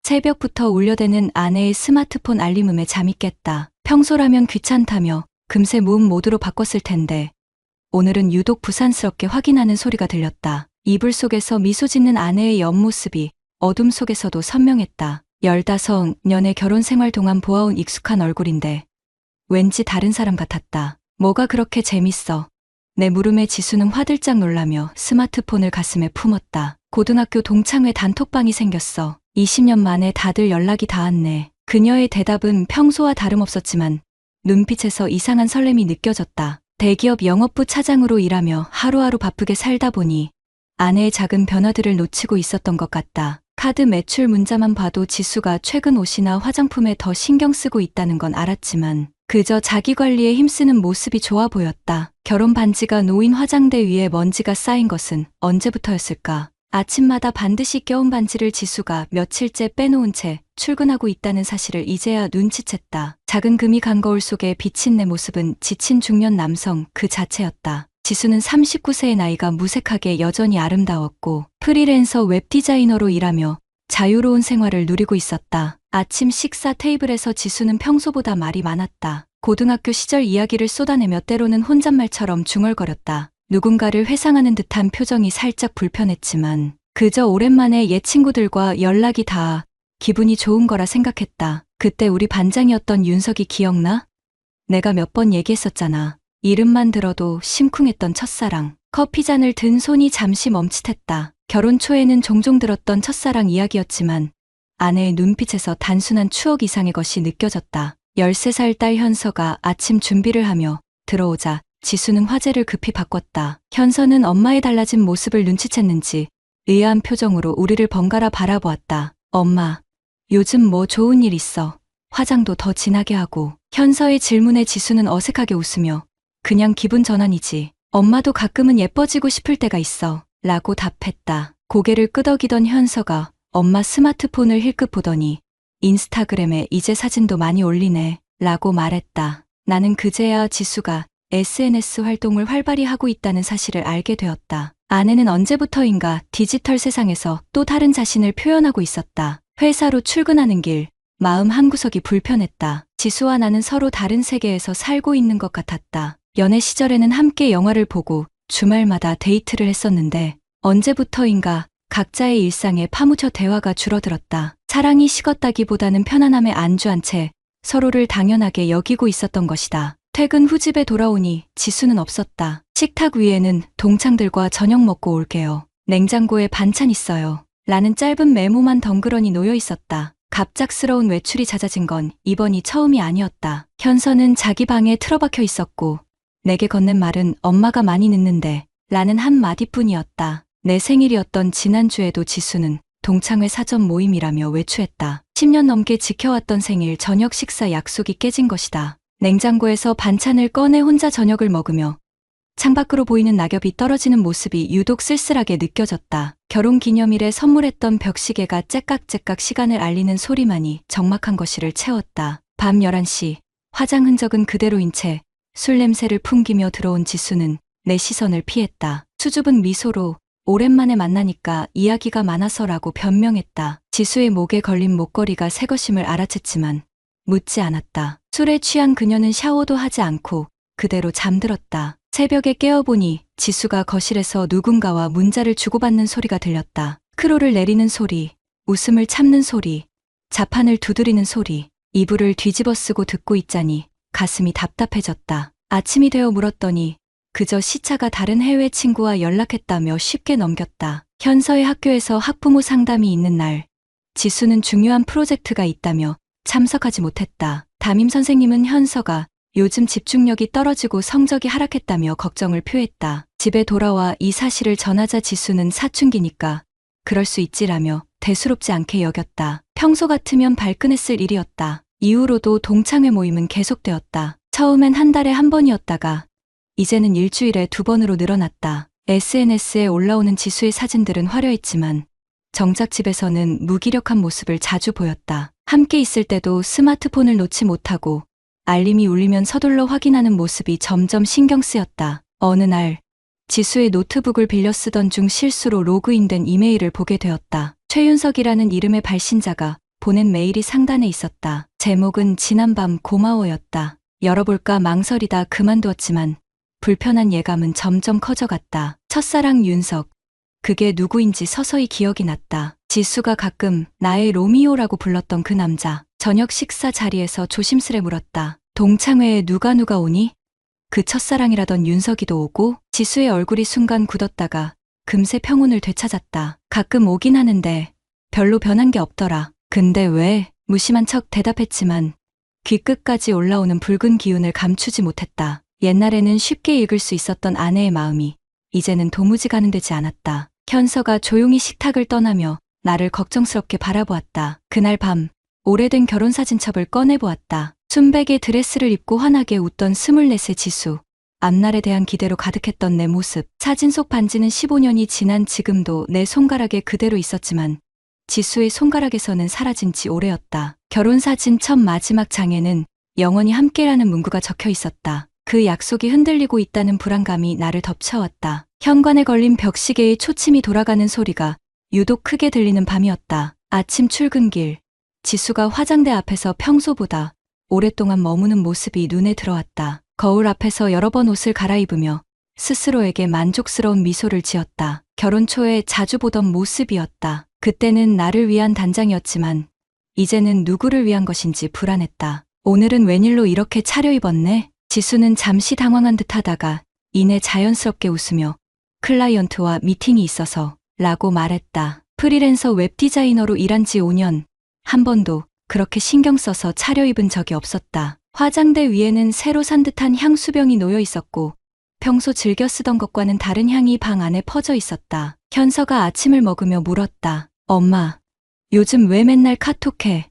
새벽부터 울려대는 아내의 스마트폰 알림음에 잠이 깼다. 평소라면 귀찮다며 금세 무음 모드로 바꿨을 텐데 오늘은 유독 부산스럽게 확인하는 소리가 들렸다. 이불 속에서 미소 짓는 아내의 옆모습이 어둠 속에서도 선명했다. 15년의 결혼 생활 동안 보아온 익숙한 얼굴인데 왠지 다른 사람 같았다. 뭐가 그렇게 재밌어? 내 물음에 지수는 화들짝 놀라며 스마트폰을 가슴에 품었다. 고등학교 동창회 단톡방이 생겼어. 20년 만에 다들 연락이 닿았네. 그녀의 대답은 평소와 다름없었지만 눈빛에서 이상한 설렘이 느껴졌다. 대기업 영업부 차장으로 일하며 하루하루 바쁘게 살다 보니 아내의 작은 변화들을 놓치고 있었던 것 같다. 카드 매출 문자만 봐도 지수가 최근 옷이나 화장품에 더 신경 쓰고 있다는 건 알았지만 그저 자기 관리에 힘쓰는 모습이 좋아 보였다. 결혼 반지가 놓인 화장대 위에 먼지가 쌓인 것은 언제부터였을까? 아침마다 반드시 껴온 반지를 지수가 며칠째 빼놓은 채 출근하고 있다는 사실을 이제야 눈치챘다. 작은 금이 간 거울 속에 비친 내 모습은 지친 중년 남성 그 자체였다. 지수는 39세의 나이가 무색하게 여전히 아름다웠고 프리랜서 웹디자이너로 일하며 자유로운 생활을 누리고 있었다. 아침 식사 테이블에서 지수는 평소보다 말이 많았다. 고등학교 시절 이야기를 쏟아내며 때로는 혼잣말처럼 중얼거렸다. 누군가를 회상하는 듯한 표정이 살짝 불편했지만 그저 오랜만에 옛 친구들과 연락이 닿아 기분이 좋은 거라 생각했다. 그때 우리 반장이었던 윤석이 기억나? 내가 몇 번 얘기했었잖아. 이름만 들어도 심쿵했던 첫사랑. 커피잔을 든 손이 잠시 멈칫했다. 결혼 초에는 종종 들었던 첫사랑 이야기였지만 아내의 눈빛에서 단순한 추억 이상의 것이 느껴졌다. 13살 딸 현서가 아침 준비를 하며 들어오자 지수는 화제를 급히 바꿨다. 현서는 엄마의 달라진 모습을 눈치챘는지 의아한 표정으로 우리를 번갈아 바라보았다. 엄마, 요즘 뭐 좋은 일 있어? 화장도 더 진하게 하고. 현서의 질문에 지수는 어색하게 웃으며 그냥 기분 전환이지. 엄마도 가끔은 예뻐지고 싶을 때가 있어. 라고 답했다. 고개를 끄덕이던 현서가 엄마 스마트폰을 힐끗 보더니 인스타그램에 이제 사진도 많이 올리네. 라고 말했다. 나는 그제야 지수가 SNS 활동을 활발히 하고 있다는 사실을 알게 되었다. 아내는 언제부터인가 디지털 세상에서 또 다른 자신을 표현하고 있었다. 회사로 출근하는 길, 마음 한구석이 불편했다. 지수와 나는 서로 다른 세계에서 살고 있는 것 같았다. 연애 시절에는 함께 영화를 보고 주말마다 데이트를 했었는데 언제부터인가 각자의 일상에 파묻혀 대화가 줄어들었다. 사랑이 식었다기보다는 편안함에 안주한 채 서로를 당연하게 여기고 있었던 것이다. 퇴근 후 집에 돌아오니 지수는 없었다. 식탁 위에는 동창들과 저녁 먹고 올게요. 냉장고에 반찬 있어요. 라는 짧은 메모만 덩그러니 놓여 있었다. 갑작스러운 외출이 잦아진 건 이번이 처음이 아니었다. 현서는 자기 방에 틀어박혀 있었고 내게 건넨 말은 엄마가 많이 늦는데 라는 한 마디뿐이었다. 내 생일이었던 지난주에도 지수는 동창회 사전 모임이라며 외출했다. 10년 넘게 지켜왔던 생일 저녁 식사 약속이 깨진 것이다. 냉장고에서 반찬을 꺼내 혼자 저녁을 먹으며 창밖으로 보이는 낙엽이 떨어지는 모습이 유독 쓸쓸하게 느껴졌다. 결혼기념일에 선물했던 벽시계가 째깍째깍 시간을 알리는 소리만이 적막한 거실을 채웠다. 밤 11시 화장 흔적은 그대로인 채 술 냄새를 풍기며 들어온 지수는 내 시선을 피했다. 수줍은 미소로 오랜만에 만나니까 이야기가 많아서라고 변명했다. 지수의 목에 걸린 목걸이가 새 것임을 알아챘지만 묻지 않았다. 술에 취한 그녀는 샤워도 하지 않고 그대로 잠들었다. 새벽에 깨어보니 지수가 거실에서 누군가와 문자를 주고받는 소리가 들렸다. 크로를 내리는 소리, 웃음을 참는 소리, 자판을 두드리는 소리. 이불을 뒤집어 쓰고 듣고 있자니 가슴이 답답해졌다. 아침이 되어 물었더니 그저 시차가 다른 해외 친구와 연락했다며 쉽게 넘겼다. 현서의 학교에서 학부모 상담이 있는 날, 지수는 중요한 프로젝트가 있다며 참석하지 못했다. 담임 선생님은 현서가 요즘 집중력이 떨어지고 성적이 하락했다며 걱정을 표했다. 집에 돌아와 이 사실을 전하자 지수는 사춘기니까 그럴 수 있지라며 대수롭지 않게 여겼다. 평소 같으면 발끈했을 일이었다. 이후로도 동창회 모임은 계속되었다. 처음엔 한 달에 한 번이었다가 이제는 일주일에 2번으로 늘어났다. SNS에 올라오는 지수의 사진들은 화려했지만 정작 집에서는 무기력한 모습을 자주 보였다. 함께 있을 때도 스마트폰을 놓지 못하고 알림이 울리면 서둘러 확인하는 모습이 점점 신경 쓰였다. 어느 날 지수의 노트북을 빌려 쓰던 중 실수로 로그인된 이메일을 보게 되었다. 최윤석이라는 이름의 발신자가 보낸 메일이 상단에 있었다. 제목은 지난밤 고마워였다. 열어볼까 망설이다 그만두었지만 불편한 예감은 점점 커져갔다. 첫사랑 윤석. 그게 누구인지 서서히 기억이 났다. 지수가 가끔 나의 로미오라고 불렀던 그 남자. 저녁 식사 자리에서 조심스레 물었다. 동창회에 누가 오니? 그 첫사랑이라던 윤석이도 오고? 지수의 얼굴이 순간 굳었다가 금세 평온을 되찾았다. 가끔 오긴 하는데 별로 변한 게 없더라. 근데 왜? 무심한 척 대답했지만 귀 끝까지 올라오는 붉은 기운을 감추지 못했다. 옛날에는 쉽게 읽을 수 있었던 아내의 마음이 이제는 도무지 가는되지 않았다. 현서가 조용히 식탁을 떠나며 나를 걱정스럽게 바라보았다. 그날 밤 오래된 결혼사진첩을 꺼내보았다. 순백의 드레스를 입고 환하게 웃던 24세 지수. 앞날에 대한 기대로 가득했던 내 모습. 사진 속 반지는 15년이 지난 지금도 내 손가락에 그대로 있었지만 지수의 손가락에서는 사라진 지 오래였다. 결혼사진 첫 마지막 장에는 영원히 함께라는 문구가 적혀 있었다. 그 약속이 흔들리고 있다는 불안감이 나를 덮쳐왔다. 현관에 걸린 벽시계의 초침이 돌아가는 소리가 유독 크게 들리는 밤이었다. 아침 출근길. 지수가 화장대 앞에서 평소보다 오랫동안 머무는 모습이 눈에 들어왔다. 거울 앞에서 여러 번 옷을 갈아입으며 스스로에게 만족스러운 미소를 지었다. 결혼 초에 자주 보던 모습이었다. 그때는 나를 위한 단장이었지만 이제는 누구를 위한 것인지 불안했다. 오늘은 웬일로 이렇게 차려입었네? 지수는 잠시 당황한 듯하다가 이내 자연스럽게 웃으며 클라이언트와 미팅이 있어서 라고 말했다. 프리랜서 웹디자이너로 일한 지 5년. 한 번도 그렇게 신경 써서 차려입은 적이 없었다. 화장대 위에는 새로 산 듯한 향수병이 놓여 있었고 평소 즐겨 쓰던 것과는 다른 향이 방 안에 퍼져 있었다. 현서가 아침을 먹으며 물었다. 엄마, 요즘 왜 맨날 카톡해?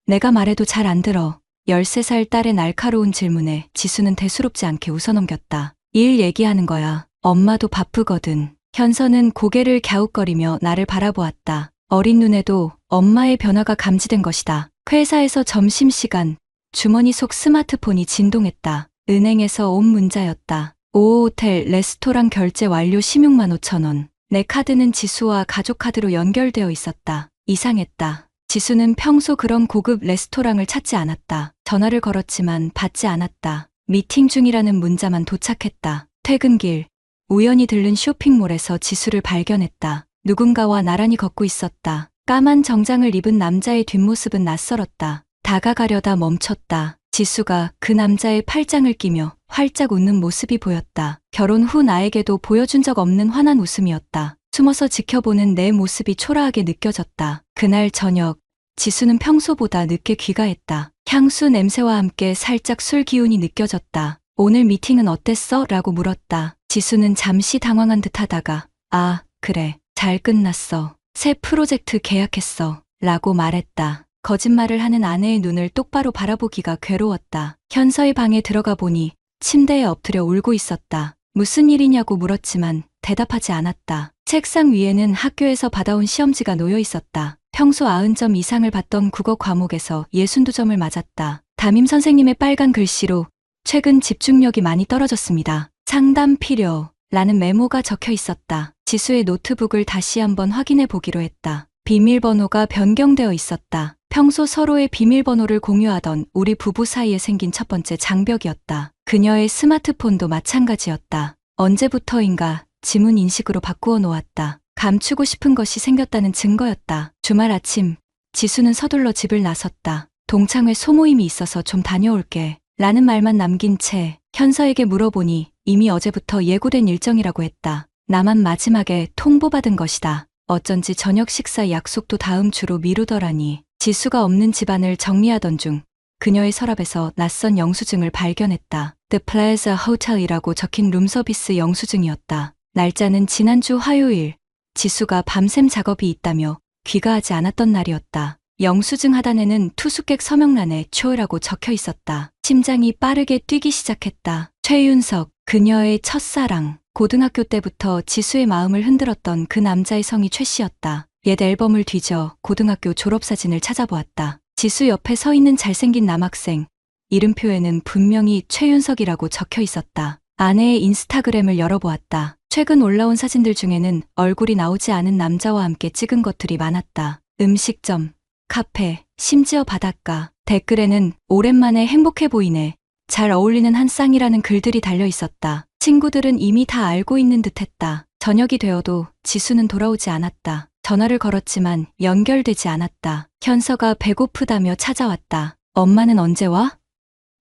내가 말해도 잘 안 들어. 13살 딸의 날카로운 질문에 지수는 대수롭지 않게 웃어넘겼다. 일 얘기하는 거야. 엄마도 바쁘거든. 현서는 고개를 갸웃거리며 나를 바라보았다. 어린 눈에도 엄마의 변화가 감지된 것이다. 회사에서 점심시간, 주머니 속 스마트폰이 진동했다. 은행에서 온 문자였다. 5호 호텔 레스토랑 결제 완료 16만 5천 원. 내 카드는 지수와 가족 카드로 연결되어 있었다. 이상했다. 지수는 평소 그런 고급 레스토랑을 찾지 않았다. 전화를 걸었지만 받지 않았다. 미팅 중이라는 문자만 도착했다. 퇴근길, 우연히 들른 쇼핑몰에서 지수를 발견했다. 누군가와 나란히 걷고 있었다. 까만 정장을 입은 남자의 뒷모습은 낯설었다. 다가가려다 멈췄다. 지수가 그 남자의 팔짱을 끼며 활짝 웃는 모습이 보였다. 결혼 후 나에게도 보여준 적 없는 환한 웃음이었다. 숨어서 지켜보는 내 모습이 초라하게 느껴졌다. 그날 저녁, 지수는 평소보다 늦게 귀가했다. 향수 냄새와 함께 살짝 술 기운이 느껴졌다. 오늘 미팅은 어땠어? 라고 물었다. 지수는 잠시 당황한 듯하다가 아, 그래. 잘 끝났어. 새 프로젝트 계약했어. 라고 말했다. 거짓말을 하는 아내의 눈을 똑바로 바라보기가 괴로웠다. 현서의 방에 들어가 보니 침대에 엎드려 울고 있었다. 무슨 일이냐고 물었지만 대답하지 않았다. 책상 위에는 학교에서 받아온 시험지가 놓여 있었다. 평소 90점 이상을 받던 국어 과목에서 62점을 맞았다. 담임 선생님의 빨간 글씨로 최근 집중력이 많이 떨어졌습니다. 상담 필요. 라는 메모가 적혀 있었다. 지수의 노트북을 다시 한번 확인해 보기로 했다. 비밀번호가 변경되어 있었다. 평소 서로의 비밀번호를 공유하던 우리 부부 사이에 생긴 첫 번째 장벽이었다. 그녀의 스마트폰도 마찬가지였다. 언제부터인가 지문 인식으로 바꾸어 놓았다. 감추고 싶은 것이 생겼다는 증거였다. 주말 아침, 지수는 서둘러 집을 나섰다. 동창회 소모임이 있어서 좀 다녀올게. 라는 말만 남긴 채 현서에게 물어보니 이미 어제부터 예고된 일정이라고 했다. 나만 마지막에 통보받은 것이다. 어쩐지 저녁 식사 약속도 다음 주로 미루더라니. 지수가 없는 집안을 정리하던 중 그녀의 서랍에서 낯선 영수증을 발견했다. The Plaza Hotel이라고 적힌 룸서비스 영수증이었다. 날짜는 지난주 화요일. 지수가 밤샘 작업이 있다며 귀가하지 않았던 날이었다. 영수증 하단에는 투숙객 서명란에 초라고 적혀 있었다. 심장이 빠르게 뛰기 시작했다. 최윤석, 그녀의 첫사랑. 고등학교 때부터 지수의 마음을 흔들었던 그 남자의 성이 최 씨였다. 옛 앨범을 뒤져 고등학교 졸업사진을 찾아보았다. 지수 옆에 서 있는 잘생긴 남학생. 이름표에는 분명히 최윤석이라고 적혀 있었다. 아내의 인스타그램을 열어보았다. 최근 올라온 사진들 중에는 얼굴이 나오지 않은 남자와 함께 찍은 것들이 많았다. 음식점, 카페, 심지어 바닷가. 댓글에는 오랜만에 행복해 보이네. 잘 어울리는 한 쌍이라는 글들이 달려 있었다. 친구들은 이미 다 알고 있는 듯 했다. 저녁이 되어도 지수는 돌아오지 않았다. 전화를 걸었지만 연결되지 않았다. 현서가 배고프다며 찾아왔다. 엄마는 언제 와?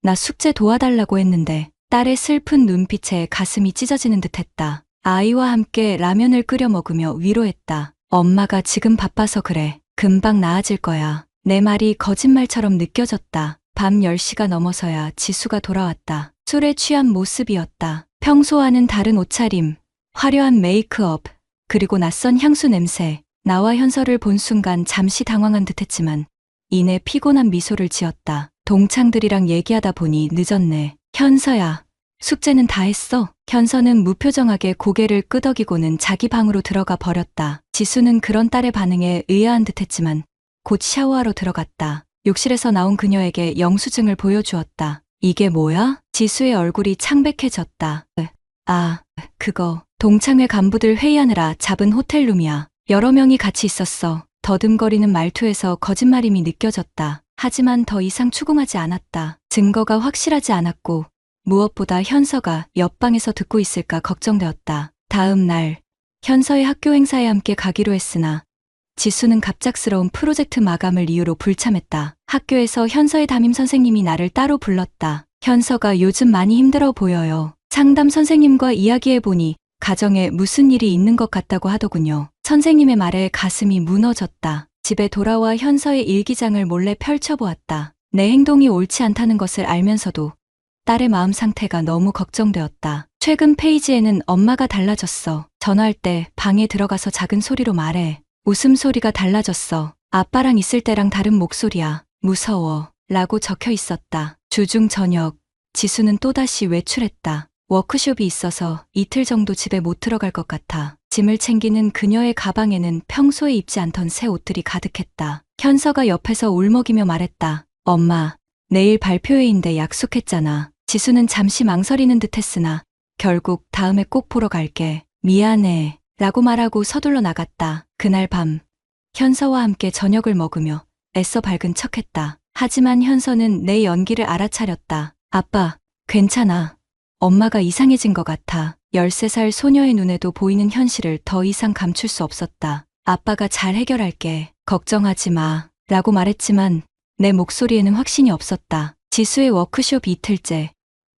나 숙제 도와달라고 했는데. 딸의 슬픈 눈빛에 가슴이 찢어지는 듯 했다. 아이와 함께 라면을 끓여 먹으며 위로했다. 엄마가 지금 바빠서 그래. 금방 나아질 거야. 내 말이 거짓말처럼 느껴졌다. 밤 10시가 넘어서야 지수가 돌아왔다. 술에 취한 모습이었다. 평소와는 다른 옷차림, 화려한 메이크업, 그리고 낯선 향수 냄새. 나와 현서를 본 순간 잠시 당황한 듯했지만 이내 피곤한 미소를 지었다. 동창들이랑 얘기하다 보니 늦었네. 현서야, 숙제는 다 했어? 현서는 무표정하게 고개를 끄덕이고는 자기 방으로 들어가 버렸다. 지수는 그런 딸의 반응에 의아한 듯했지만 곧 샤워하러 들어갔다. 욕실에서 나온 그녀에게 영수증을 보여주었다. 이게 뭐야? 지수의 얼굴이 창백해졌다. 그거 동창회 간부들 회의하느라 잡은 호텔룸이야. 여러 명이 같이 있었어. 더듬거리는 말투에서 거짓말임이 느껴졌다. 하지만 더 이상 추궁하지 않았다. 증거가 확실하지 않았고 무엇보다 현서가 옆방에서 듣고 있을까 걱정되었다. 다음 날 현서의 학교 행사에 함께 가기로 했으나 지수는 갑작스러운 프로젝트 마감을 이유로 불참했다. 학교에서 현서의 담임 선생님이 나를 따로 불렀다. 현서가 요즘 많이 힘들어 보여요. 상담 선생님과 이야기해보니 가정에 무슨 일이 있는 것 같다고 하더군요. 선생님의 말에 가슴이 무너졌다. 집에 돌아와 현서의 일기장을 몰래 펼쳐보았다. 내 행동이 옳지 않다는 것을 알면서도 딸의 마음 상태가 너무 걱정되었다. 최근 페이지에는 엄마가 달라졌어. 전화할 때 방에 들어가서 작은 소리로 말해. 웃음소리가 달라졌어. 아빠랑 있을 때랑 다른 목소리야. 무서워. 라고 적혀 있었다. 주중 저녁, 지수는 또다시 외출했다. 워크숍이 있어서 이틀 정도 집에 못 들어갈 것 같아. 짐을 챙기는 그녀의 가방에는 평소에 입지 않던 새 옷들이 가득했다. 현서가 옆에서 울먹이며 말했다. 엄마, 내일 발표회인데 약속했잖아. 지수는 잠시 망설이는 듯 했으나 결국 다음에 꼭 보러 갈게. 미안해. 라고 말하고 서둘러 나갔다. 그날 밤, 현서와 함께 저녁을 먹으며 애써 밝은 척했다. 하지만 현서는 내 연기를 알아차렸다. 아빠, 괜찮아. 엄마가 이상해진 것 같아. 13살 소녀의 눈에도 보이는 현실을 더 이상 감출 수 없었다. 아빠가 잘 해결할게. 걱정하지 마. 라고 말했지만 내 목소리에는 확신이 없었다. 지수의 워크숍 이틀째.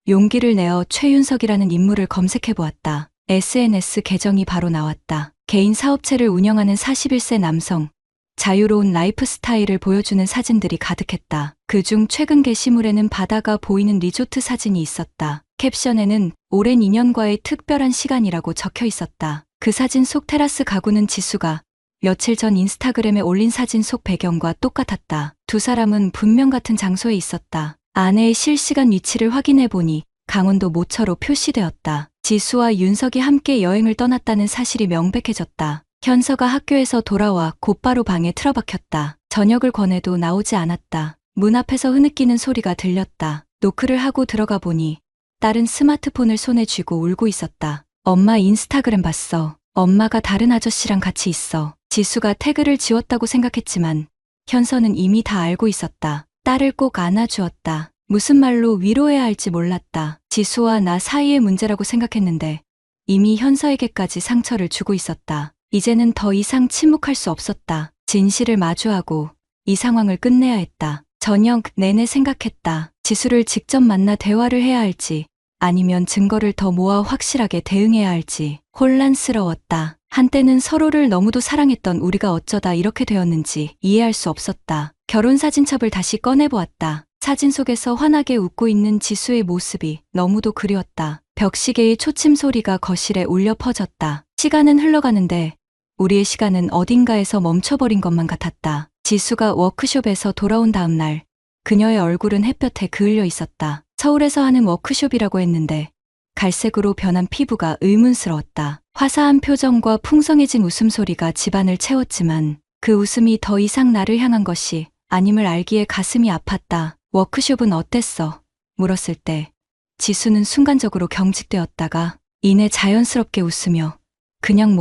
용기를 내어 최윤석이라는 인물을 검색해보았다. SNS 계정이 바로 나왔다. 개인 사업체를 운영하는 41세 남성. 자유로운 라이프 스타일을 보여주는 사진들이 가득했다. 그중 최근 게시물에는 바다가 보이는 리조트 사진이 있었다. 캡션에는 오랜 인연과의 특별한 시간이라고 적혀 있었다. 그 사진 속 테라스 가구는 지수가 며칠 전 인스타그램에 올린 사진 속 배경과 똑같았다. 두 사람은 분명 같은 장소에 있었다. 아내의 실시간 위치를 확인해 보니 강원도 모처로 표시되었다. 지수와 윤석이 함께 여행을 떠났다는 사실이 명백해졌다. 현서가 학교에서 돌아와 곧바로 방에 틀어박혔다. 저녁을 권해도 나오지 않았다. 문 앞에서 흐느끼는 소리가 들렸다. 노크를 하고 들어가 보니 딸은 스마트폰을 손에 쥐고 울고 있었다. 엄마 인스타그램 봤어. 엄마가 다른 아저씨랑 같이 있어. 지수가 태그를 지웠다고 생각했지만 현서는 이미 다 알고 있었다. 딸을 꼭 안아주었다. 무슨 말로 위로해야 할지 몰랐다. 지수와 나 사이의 문제라고 생각했는데 이미 현서에게까지 상처를 주고 있었다. 이제는 더 이상 침묵할 수 없었다. 진실을 마주하고 이 상황을 끝내야 했다. 저녁 내내 생각했다. 지수를 직접 만나 대화를 해야 할지 아니면 증거를 더 모아 확실하게 대응해야 할지 혼란스러웠다. 한때는 서로를 너무도 사랑했던 우리가 어쩌다 이렇게 되었는지 이해할 수 없었다. 결혼사진첩을 다시 꺼내보았다. 사진 속에서 환하게 웃고 있는 지수의 모습이 너무도 그리웠다. 벽시계의 초침 소리가 거실에 울려 퍼졌다. 시간은 흘러가는데 우리의 시간은 어딘가에서 멈춰버린 것만 같았다. 지수가 워크숍에서 돌아온 다음 날 그녀의 얼굴은 햇볕에 그을려 있었다. 서울에서 하는 워크숍이라고 했는데 갈색으로 변한 피부가 의문스러웠다. 화사한 표정과 풍성해진 웃음소리가 집안을 채웠지만 그 웃음이 더 이상 나를 향한 것이 아님을 알기에 가슴이 아팠다. 워크숍은 어땠어? 물었을 때 지수는 순간적으로 경직되었다가 이내 자연스럽게 웃으며 그냥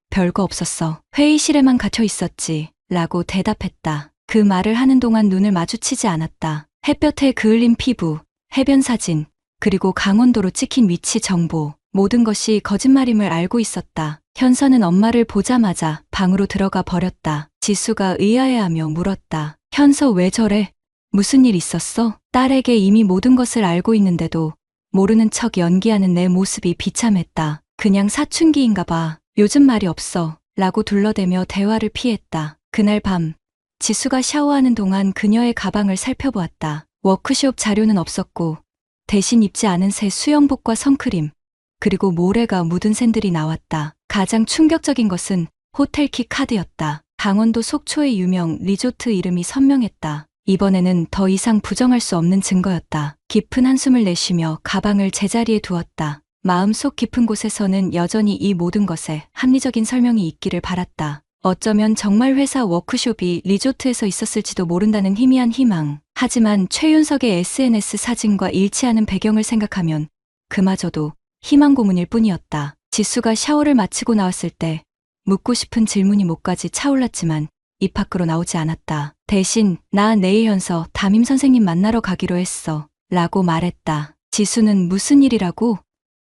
별거 없었어. 회의실에만 갇혀 있었지 라고 대답했다. 그 말을 하는 동안 눈을 마주치지 않았다. 햇볕에 그을린 피부, 해변 사진, 그리고 강원도로 찍힌 위치 정보, 모든 것이 거짓말임을 알고 있었다. 현서는 엄마를 보자마자 방으로 들어가 버렸다. 지수가 의아해하며 물었다. 현서 왜 저래? 무슨 일 있었어? 딸에게 이미 모든 것을 알고 있는데도 모르는 척 연기하는 내 모습이 비참했다. 그냥 사춘기인가 봐. 요즘 말이 없어. 라고 둘러대며 대화를 피했다. 그날 밤, 지수가 샤워하는 동안 그녀의 가방을 살펴보았다. 워크숍 자료는 없었고 대신 입지 않은 새 수영복과 선크림, 그리고 모래가 묻은 샌들이 나왔다. 가장 충격적인 것은 호텔키 카드였다. 강원도 속초의 유명 리조트 이름이 선명했다. 이번에는 더 이상 부정할 수 없는 증거였다. 깊은 한숨을 내쉬며 가방을 제자리에 두었다. 마음속 깊은 곳에서는 여전히 이 모든 것에 합리적인 설명이 있기를 바랐다. 어쩌면 정말 회사 워크숍이 리조트에서 있었을지도 모른다는 희미한 희망. 하지만 최윤석의 SNS 사진과 일치하는 배경을 생각하면 그마저도 희망 고문일 뿐이었다. 지수가 샤워를 마치고 나왔을 때 묻고 싶은 질문이 목까지 차올랐지만 입 밖으로 나오지 않았다. 대신 나 내일 현서 담임 선생님 만나러 가기로 했어. 라고 말했다. 지수는 무슨 일이라고?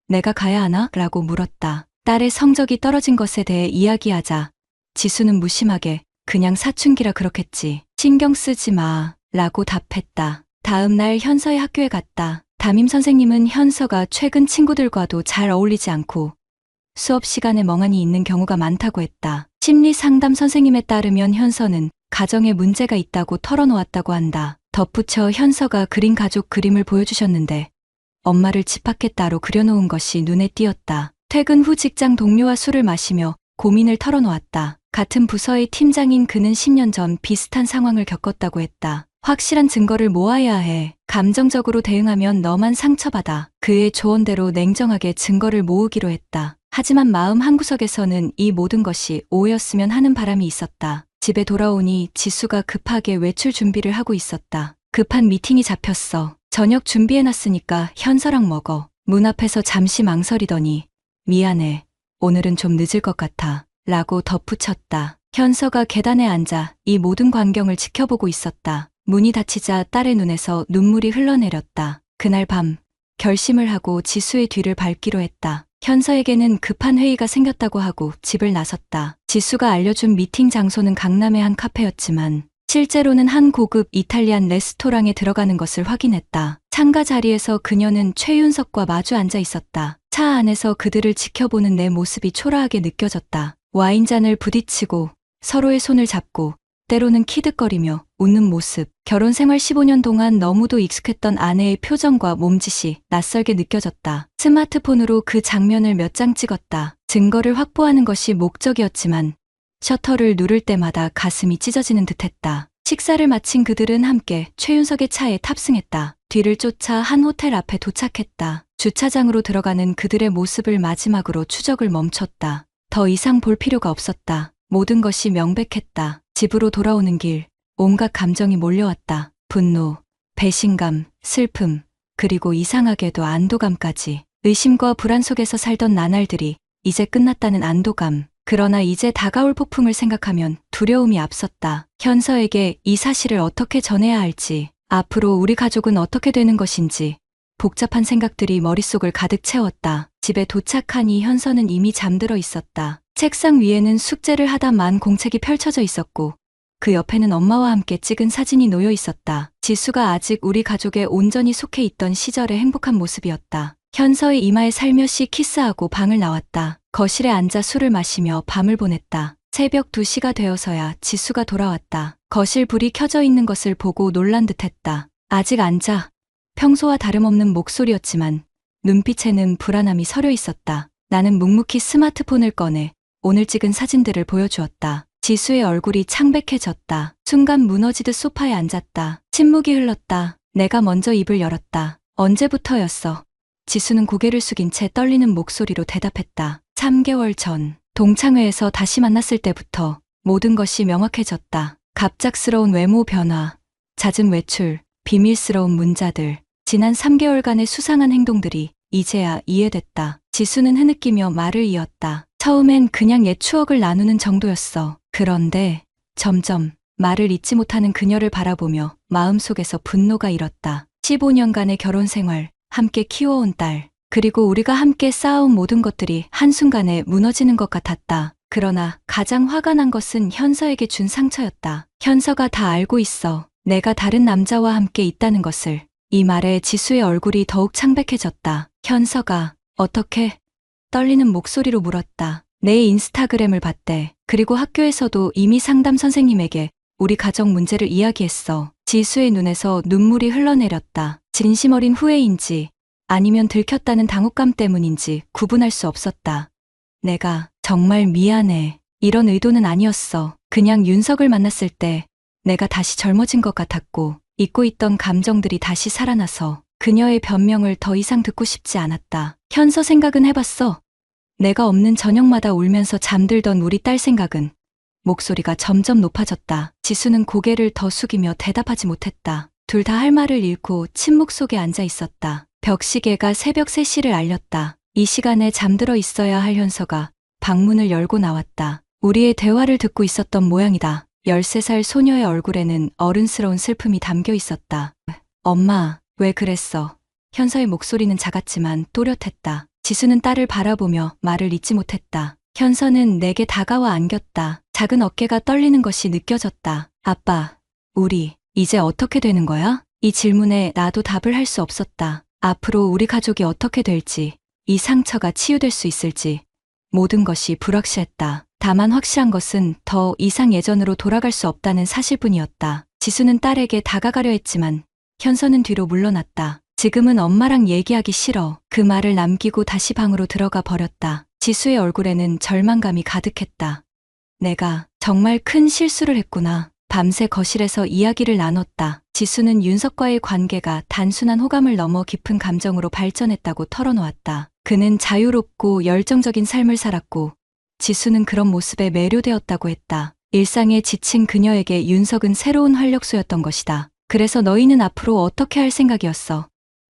내가 가야 하나? 라고 물었다. 딸의 성적이 떨어진 것에 대해 이야기하자 지수는 무심하게 그냥 사춘기라 그렇겠지. 신경 쓰지 마. 라고 답했다. 다음 날 현서의 학교에 갔다. 담임 선생님은 현서가 최근 친구들과도 잘 어울리지 않고 수업 시간에 멍하니 있는 경우가 많다고 했다. 심리 상담 선생님에 따르면 현서는 가정에 문제가 있다고 털어놓았다고 한다. 덧붙여 현서가 그린 가족 그림을 보여주셨는데 엄마를 집 밖에 따로 그려놓은 것이 눈에 띄었다. 퇴근 후 직장 동료와 술을 마시며 고민을 털어놓았다. 같은 부서의 팀장인 그는 10년 전 비슷한 상황을 겪었다고 했다. 확실한 증거를 모아야 해. 감정적으로 대응하면 너만 상처받아. 그의 조언대로 냉정하게 증거를 모으기로 했다. 하지만 마음 한구석에서는 이 모든 것이 오해였으면 하는 바람이 있었다. 집에 돌아오니 지수가 급하게 외출 준비를 하고 있었다. 급한 미팅이 잡혔어. 저녁 준비해놨으니까 현서랑 먹어. 문 앞에서 잠시 망설이더니 미안해. 오늘은 좀 늦을 것 같아. 라고 덧붙였다. 현서가 계단에 앉아 이 모든 광경을 지켜보고 있었다. 문이 닫히자 딸의 눈에서 눈물이 흘러내렸다. 그날 밤 결심을 하고 지수의 뒤를 밟기로 했다. 현서에게는 급한 회의가 생겼다고 하고 집을 나섰다. 지수가 알려준 미팅 장소는 강남의 한 카페였지만 실제로는 한 고급 이탈리안 레스토랑에 들어가는 것을 확인했다. 참가 자리에서 그녀는 최윤석과 마주 앉아 있었다. 차 안에서 그들을 지켜보는 내 모습이 초라하게 느껴졌다. 와인잔을 부딪히고 서로의 손을 잡고 때로는 키득거리며 웃는 모습. 결혼 생활 15년 동안 너무도 익숙했던 아내의 표정과 몸짓이 낯설게 느껴졌다. 스마트폰으로 그 장면을 몇 장 찍었다. 증거를 확보하는 것이 목적이었지만 셔터를 누를 때마다 가슴이 찢어지는 듯했다. 식사를 마친 그들은 함께 최윤석의 차에 탑승했다. 뒤를 쫓아 한 호텔 앞에 도착했다. 주차장으로 들어가는 그들의 모습을 마지막으로 추적을 멈췄다. 더 이상 볼 필요가 없었다. 모든 것이 명백했다. 집으로 돌아오는 길, 온갖 감정이 몰려왔다. 분노, 배신감, 슬픔, 그리고 이상하게도 안도감까지. 의심과 불안 속에서 살던 나날들이 이제 끝났다는 안도감. 그러나 이제 다가올 폭풍을 생각하면 두려움이 앞섰다. 현서에게 이 사실을 어떻게 전해야 할지, 앞으로 우리 가족은 어떻게 되는 것인지 복잡한 생각들이 머릿속을 가득 채웠다. 집에 도착하니 현서는 이미 잠들어 있었다. 책상 위에는 숙제를 하다 만 공책이 펼쳐져 있었고 그 옆에는 엄마와 함께 찍은 사진이 놓여 있었다. 지수가 아직 우리 가족에 온전히 속해 있던 시절의 행복한 모습이었다. 현서의 이마에 살며시 키스하고 방을 나왔다. 거실에 앉아 술을 마시며 밤을 보냈다. 새벽 2시가 되어서야 지수가 돌아왔다. 거실 불이 켜져 있는 것을 보고 놀란 듯했다. 아직 안 자. 평소와 다름없는 목소리였지만 눈빛에는 불안함이 서려 있었다. 나는 묵묵히 스마트폰을 꺼내 오늘 찍은 사진들을 보여주었다. 지수의 얼굴이 창백해졌다. 순간 무너지듯 소파에 앉았다. 침묵이 흘렀다. 내가 먼저 입을 열었다. 언제부터였어? 지수는 고개를 숙인 채 떨리는 목소리로 대답했다. 3개월 전, 동창회에서 다시 만났을 때부터 모든 것이 명확해졌다. 갑작스러운 외모 변화, 잦은 외출, 비밀스러운 문자들, 지난 3개월간의 수상한 행동들이 이제야 이해됐다. 지수는 흐느끼며 말을 이었다. 처음엔 그냥 옛 추억을 나누는 정도였어. 그런데 점점 말을 잇지 못하는 그녀를 바라보며 마음속에서 분노가 일었다. 15년간의 결혼 생활, 함께 키워온 딸, 그리고 우리가 함께 쌓아온 모든 것들이 한순간에 무너지는 것 같았다. 그러나 가장 화가 난 것은 현서에게 준 상처였다. 현서가 다 알고 있어. 내가 다른 남자와 함께 있다는 것을. 이 말에 지수의 얼굴이 더욱 창백해졌다. 현서가 어떻게? 떨리는 목소리로 물었다. 내 인스타그램을 봤대. 그리고 학교에서도 이미 상담 선생님에게 우리 가정 문제를 이야기했어. 지수의 눈에서 눈물이 흘러내렸다. 진심 어린 후회인지 아니면 들켰다는 당혹감 때문인지 구분할 수 없었다. 내가 정말 미안해. 이런 의도는 아니었어. 그냥 윤석을 만났을 때 내가 다시 젊어진 것 같았고 잊고 있던 감정들이 다시 살아나서 그녀의 변명을 더 이상 듣고 싶지 않았다. 현서 생각은 해봤어. 내가 없는 저녁마다 울면서 잠들던 우리 딸 생각은. 목소리가 점점 높아졌다. 지수는 고개를 더 숙이며 대답하지 못했다. 둘 다 할 말을 잃고 침묵 속에 앉아 있었다. 벽시계가 새벽 3시를 알렸다. 이 시간에 잠들어 있어야 할 현서가 방문을 열고 나왔다. 우리의 대화를 듣고 있었던 모양이다. 13살 소녀의 얼굴에는 어른스러운 슬픔이 담겨 있었다. 엄마, 왜 그랬어? 현서의 목소리는 작았지만 또렷했다. 지수는 딸을 바라보며 말을 잇지 못했다. 현서는 내게 다가와 안겼다. 작은 어깨가 떨리는 것이 느껴졌다. 아빠, 우리 이제 어떻게 되는 거야? 이 질문에 나도 답을 할 수 없었다. 앞으로 우리 가족이 어떻게 될지, 이 상처가 치유될 수 있을지 모든 것이 불확실했다. 다만 확실한 것은 더 이상 예전으로 돌아갈 수 없다는 사실뿐이었다. 지수는 딸에게 다가가려 했지만 현서는 뒤로 물러났다. 지금은 엄마랑 얘기하기 싫어. 그 말을 남기고 다시 방으로 들어가 버렸다. 지수의 얼굴에는 절망감이 가득했다. 내가 정말 큰 실수를 했구나. 밤새 거실에서 이야기를 나눴다. 지수는 윤석과의 관계가 단순한 호감을 넘어 깊은 감정으로 발전했다고 털어놓았다. 그는 자유롭고 열정적인 삶을 살았고 지수는 그런 모습에 매료되었다고 했다. 일상에 지친 그녀에게 윤석은 새로운 활력소였던 것이다. 그래서 너희는 앞으로 어떻게 할 생각이었어?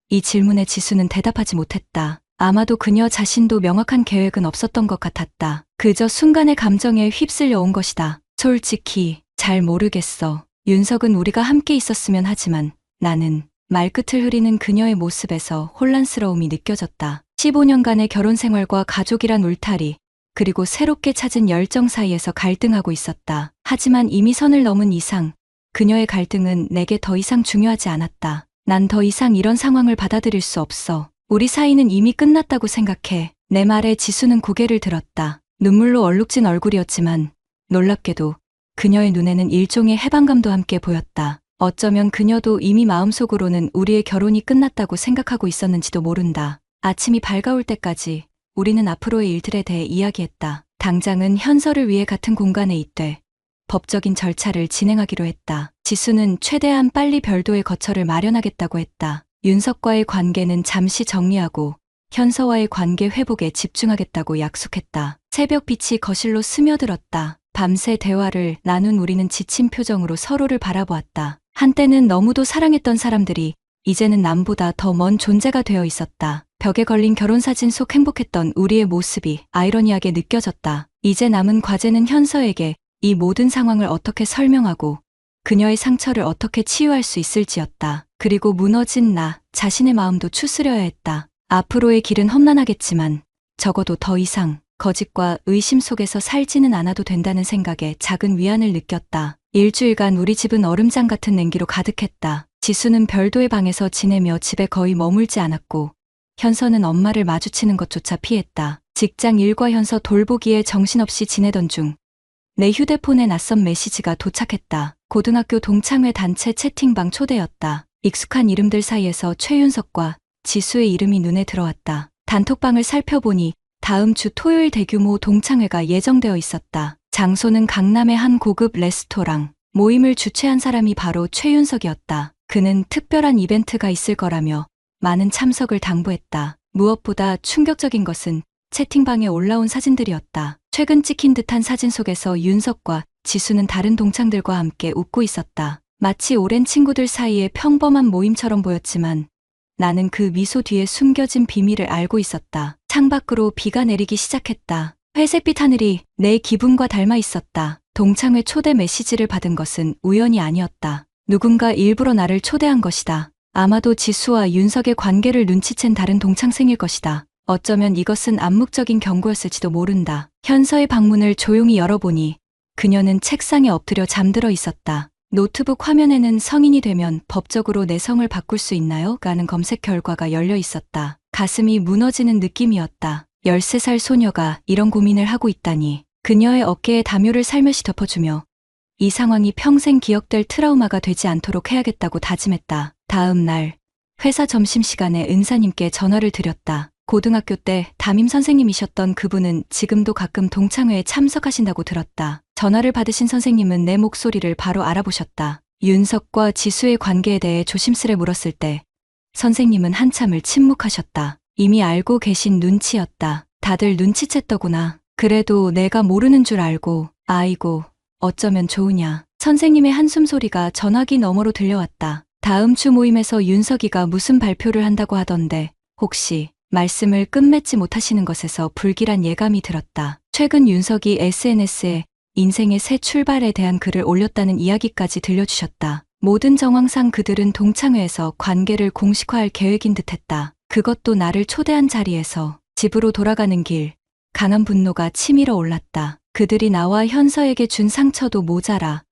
이 질문에 지수는 대답하지 못했다. 아마도 그녀 자신도 명확한 계획은 없었던 것 같았다. 그저 순간의 감정에 휩쓸려 온 것이다. 솔직히 잘 모르겠어. 윤석은 우리가 함께 있었으면 하지만 나는 말끝을 흐리는 그녀의 모습에서 혼란스러움이 느껴졌다. 15년간의 결혼 생활과 가족이란 울타리, 그리고 새롭게 찾은 열정 사이에서 갈등하고 있었다. 하지만 이미 선을 넘은 이상 그녀의 갈등은 내게 더 이상 중요하지 않았다. 난 더 이상 이런 상황을 받아들일 수 없어. 우리 사이는 이미 끝났다고 생각해. 내 말에 지수는 고개를 들었다. 눈물로 얼룩진 얼굴이었지만 놀랍게도 그녀의 눈에는 일종의 해방감도 함께 보였다. 어쩌면 그녀도 이미 마음속으로는 우리의 결혼이 끝났다고 생각하고 있었는지도 모른다. 아침이 밝아올 때까지 우리는 앞으로의 일들에 대해 이야기했다. 당장은 현서를 위해 같은 공간에 있되 법적인 절차를 진행하기로 했다. 지수는 최대한 빨리 별도의 거처를 마련하겠다고 했다. 윤석과의 관계는 잠시 정리하고 현서와의 관계 회복에 집중하겠다고 약속했다. 새벽빛이 거실로 스며들었다. 밤새 대화를 나눈 우리는 지친 표정으로 서로를 바라보았다. 한때는 너무도 사랑했던 사람들이 이제는 남보다 더 먼 존재가 되어 있었다. 벽에 걸린 결혼사진 속 행복했던 우리의 모습이 아이러니하게 느껴졌다. 이제 남은 과제는 현서에게 이 모든 상황을 어떻게 설명하고 그녀의 상처를 어떻게 치유할 수 있을지였다. 그리고 무너진 나 자신의 마음도 추스려야 했다. 앞으로의 길은 험난하겠지만 적어도 더 이상 거짓과 의심 속에서 살지는 않아도 된다는 생각에 작은 위안을 느꼈다. 일주일간 우리 집은 얼음장 같은 냉기로 가득했다. 지수는 별도의 방에서 지내며 집에 거의 머물지 않았고 현서는 엄마를 마주치는 것조차 피했다. 직장 일과 현서 돌보기에 정신없이 지내던 중 내 휴대폰에 낯선 메시지가 도착했다. 고등학교 동창회 단체 채팅방 초대였다. 익숙한 이름들 사이에서 최윤석과 지수의 이름이 눈에 들어왔다. 단톡방을 살펴보니 다음 주 토요일 대규모 동창회가 예정되어 있었다. 장소는 강남의 한 고급 레스토랑. 모임을 주최한 사람이 바로 최윤석이었다. 그는 특별한 이벤트가 있을 거라며 많은 참석을 당부했다. 무엇보다 충격적인 것은 채팅방에 올라온 사진들이었다. 최근 찍힌 듯한 사진 속에서 윤석과 지수는 다른 동창들과 함께 웃고 있었다. 마치 오랜 친구들 사이의 평범한 모임처럼 보였지만 나는 그 미소 뒤에 숨겨진 비밀을 알고 있었다. 창밖으로 비가 내리기 시작했다. 회색빛 하늘이 내 기분과 닮아 있었다. 동창회 초대 메시지를 받은 것은 우연이 아니었다. 누군가 일부러 나를 초대한 것이다. 아마도 지수와 윤석의 관계를 눈치챈 다른 동창생일 것이다. 어쩌면 이것은 암묵적인 경고였을지도 모른다. 현서의 방문을 조용히 열어보니 그녀는 책상에 엎드려 잠들어 있었다. 노트북 화면에는 성인이 되면 법적으로 내 성을 바꿀 수 있나요? 라는 검색 결과가 열려 있었다. 가슴이 무너지는 느낌이었다. 13살 소녀가 이런 고민을 하고 있다니. 그녀의 어깨에 담요를 살며시 덮어주며 이 상황이 평생 기억될 트라우마가 되지 않도록 해야겠다고 다짐했다. 다음 날 회사 점심시간에 은사님께 전화를 드렸다. 고등학교 때 담임 선생님이셨던 그분은 지금도 가끔 동창회에 참석하신다고 들었다. 전화를 받으신 선생님은 내 목소리를 바로 알아보셨다. 윤석과 지수의 관계에 대해 조심스레 물었을 때 선생님은 한참을 침묵하셨다. 이미 알고 계신 눈치였다. 다들 눈치챘더구나. 그래도 내가 모르는 줄 알고 아이고 어쩌면 좋으냐. 선생님의 한숨 소리가 전화기 너머로 들려왔다. 다음 주 모임에서 윤석이가 무슨 발표를 한다고 하던데 혹시 말씀을 끝맺지 못하시는 것에서 불길한 예감이 들었다. 최근 윤석이 SNS에 인생의 새 출발에 대한 글을 올렸다는 이야기까지 들려주셨다. 모든 정황상 그들은 동창회에서 관계를 공식화할 계획인 듯했다. 그것도 나를 초대한 자리에서. 집으로 돌아가는 길 강한 분노가 치밀어 올랐다. 그들이 나와 현서에게 준 상처도 모자라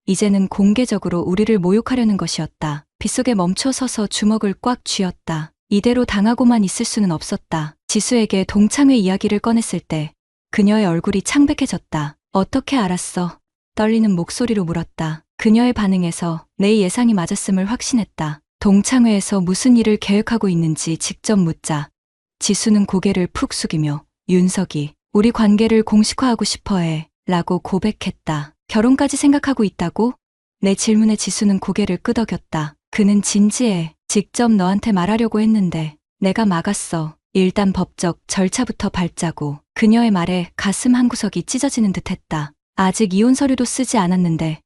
이제는 공개적으로 우리를 모욕하려는 것이었다. 빗속에 멈춰 서서 주먹을 꽉 쥐었다. 이대로 당하고만 있을 수는 없었다. 지수에게 동창회 이야기를 꺼냈을 때 그녀의 얼굴이 창백해졌다. 어떻게 알았어? 떨리는 목소리로 물었다. 그녀의 반응에서 내 예상이 맞았음을 확신했다. 동창회에서 무슨 일을 계획하고 있는지 직접 묻자 지수는 고개를 푹 숙이며 윤석이 우리 관계를 공식화하고 싶어해 라고 고백했다. 결혼까지 생각하고 있다고? 내 질문에 지수는 고개를 끄덕였다. 그는 진지해. 직접 너한테 말하려고 했는데 내가 막았어. 일단 법적 절차부터 밟자고. 그녀의 말에 가슴 한구석이 찢어지는 듯했다. 아직 이혼 서류도 쓰지 않았는데